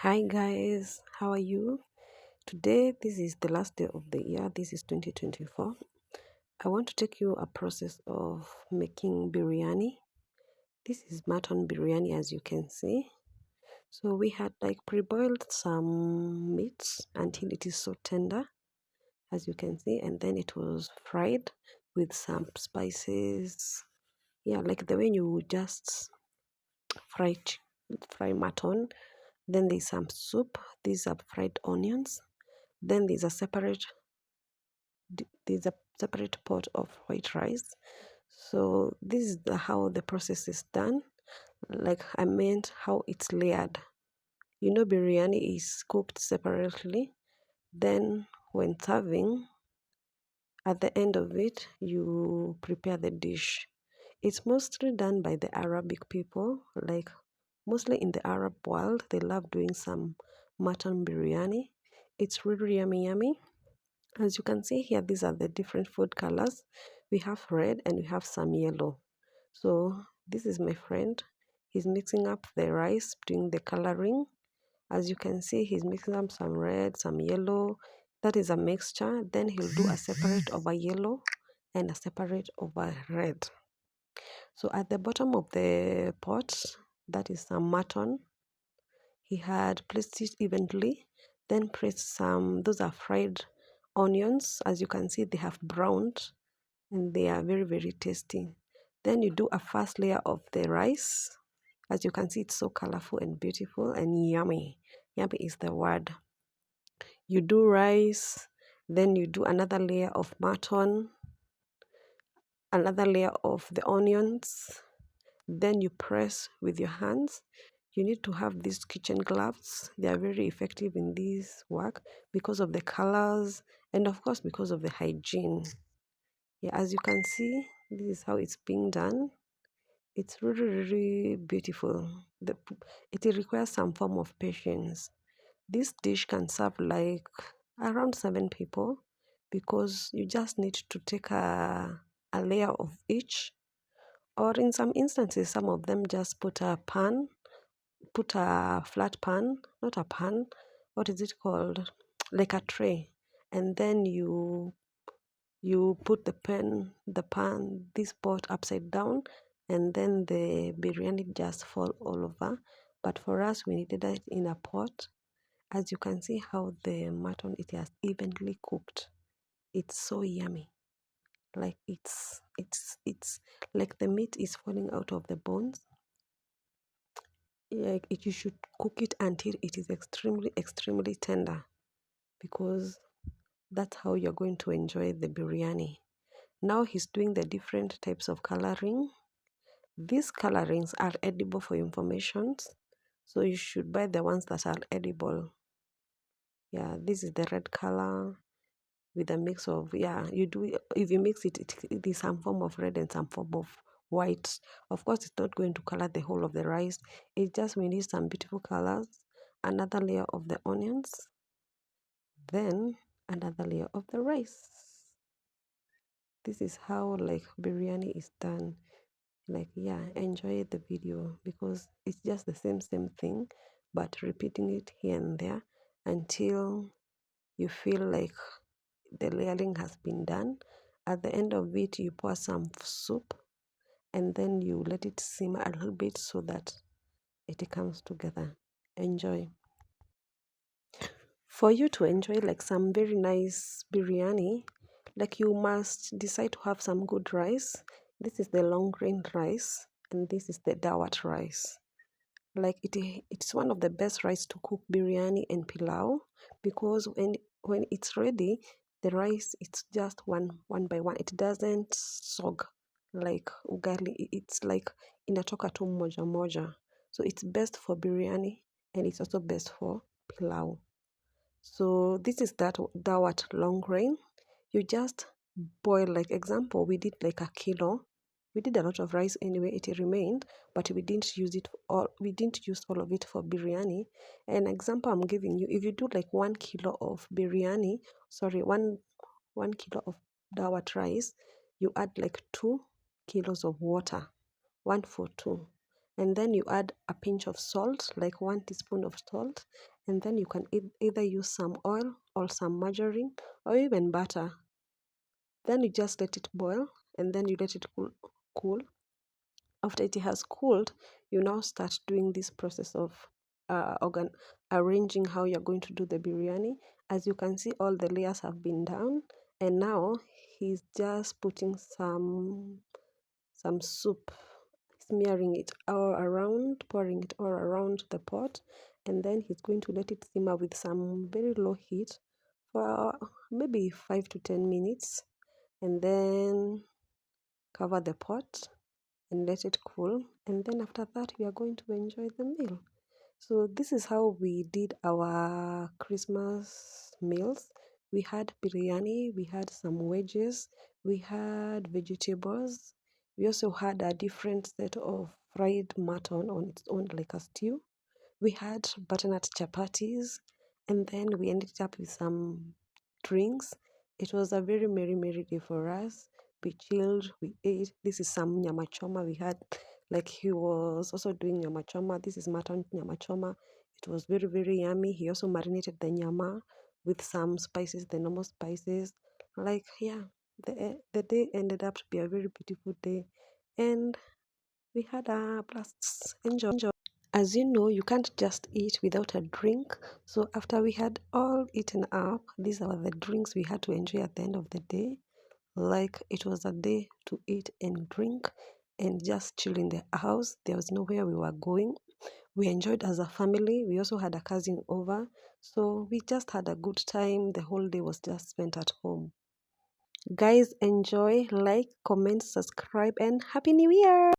Hi guys, how are you? Today, this is the last day of the year. This is 2024. I want to take you a process of making biryani. This is mutton biryani, as you can see. So we had like pre-boiled some meat until it is so tender, as you can see, and then it was fried with some spices. Yeah, like the way you just fry fry mutton. Then there's some soup. These are fried onions. Then there's a separate pot of white rice. So this is how the process is done. Like I meant how it's layered. Biryani is cooked separately. Then when serving, at the end of it, you prepare the dish. It's mostly done by the Arabic people. Like mostly in the Arab world, they love doing some mutton biryani. It's really yummy, yummy. As you can see here, these are the different food colors. We have red and we have some yellow. So this is my friend. He's mixing up the rice, doing the coloring. As you can see, he's mixing up some red, some yellow. That is a mixture. Then he'll do a separate over yellow and a separate over red. So at the bottom of the pot, that is some mutton. He had placed it evenly, then placed those are fried onions. As you can see, they have browned and they are very, very tasty. Then you do a first layer of the rice. As you can see, it's so colorful and beautiful and yummy. Yummy is the word. You do rice, then you do another layer of mutton, another layer of the onions, then you press with your hands. You need to have these kitchen gloves. They are very effective in this work because of the colors and of course because of the hygiene. Yeah, as you can see, this is how it's being done. It's really, really beautiful. It requires some form of patience. This dish can serve like around 7 people because you just need to take a layer of each, or in some instances, some of them just put a flat pan, not a pan, what is it called? Like a tray. And then you put this pot upside down, and then the biryani just fall all over. But for us, we needed it in a pot. As you can see how the mutton, it has evenly cooked. It's so yummy. Like it's like the meat is falling out of the bones. Like you should cook it until it is extremely, extremely tender because that's how you're going to enjoy the biryani. Now he's doing the different types of coloring. These colorings are edible for information, so you should buy the ones that are edible. Yeah, this is the red color with a mix of, yeah, you do if you mix it is some form of red and some form of white. Of course, it's not going to color the whole of the rice. It just we need some beautiful colors. Another layer of the onions, then another layer of the rice. This is how like biryani is done. Like, yeah, enjoy the video because it's just the same thing, but repeating it here and there until you feel like the layering has been done. At the end of it, you pour some soup and then you let it simmer a little bit so that it comes together. Enjoy. For you to enjoy like some very nice biryani, like you must decide to have some good rice. This is the long grain rice and this is the dawat rice. Like it's one of the best rice to cook biryani and pilau because when it's ready, the rice it's just one by one. It doesn't sog like ugali. It's like inatoka tu moja moja. So it's best for biryani and it's also best for pilau. So this is that dawat long grain. You just boil, like example, we did like a kilo. We did a lot of rice anyway, it remained, but we didn't use it all. We didn't use all of it for biryani. An example I'm giving you, if you do like 1 kilo of biryani, sorry, one kilo of dawat rice, you add like 2 kilos of water, 1 for 2. and then you add a pinch of salt, like 1 teaspoon of salt, and then you can either use some oil or some margarine or even butter. Then you just let it boil, and then you let it cool. After it has cooled, you now start doing this process of arranging how you're going to do the biryani. As you can see, all the layers have been done, and now he's just putting some soup, smearing it all around, pouring it all around the pot, and then he's going to let it simmer with some very low heat for maybe 5 to 10 minutes, and then cover the pot and let it cool. And then after that, we are going to enjoy the meal. So this is how we did our Christmas meals. We had biryani, we had some wedges, we had vegetables. We also had a different set of fried mutton on its own, like a stew. We had butternut chapatis, and then we ended up with some drinks. It was a very merry day for us. We chilled, we ate. This is some nyama choma we had. Like he was also doing nyama choma. This is mutton nyama choma. It was very yummy. He also marinated the nyama with some spices, the normal spices. Like yeah, the day ended up to be a very beautiful day, and we had a blast. Enjoy. As you know, you can't just eat without a drink. So after we had all eaten up, these are the drinks we had to enjoy at the end of the day. Like it was a day to eat and drink and just chill in the house. There was nowhere we were going. We enjoyed as a family. We also had a cousin over. So we just had a good time. The whole day was just spent at home. Guys, enjoy, like, comment, subscribe, and Happy New Year!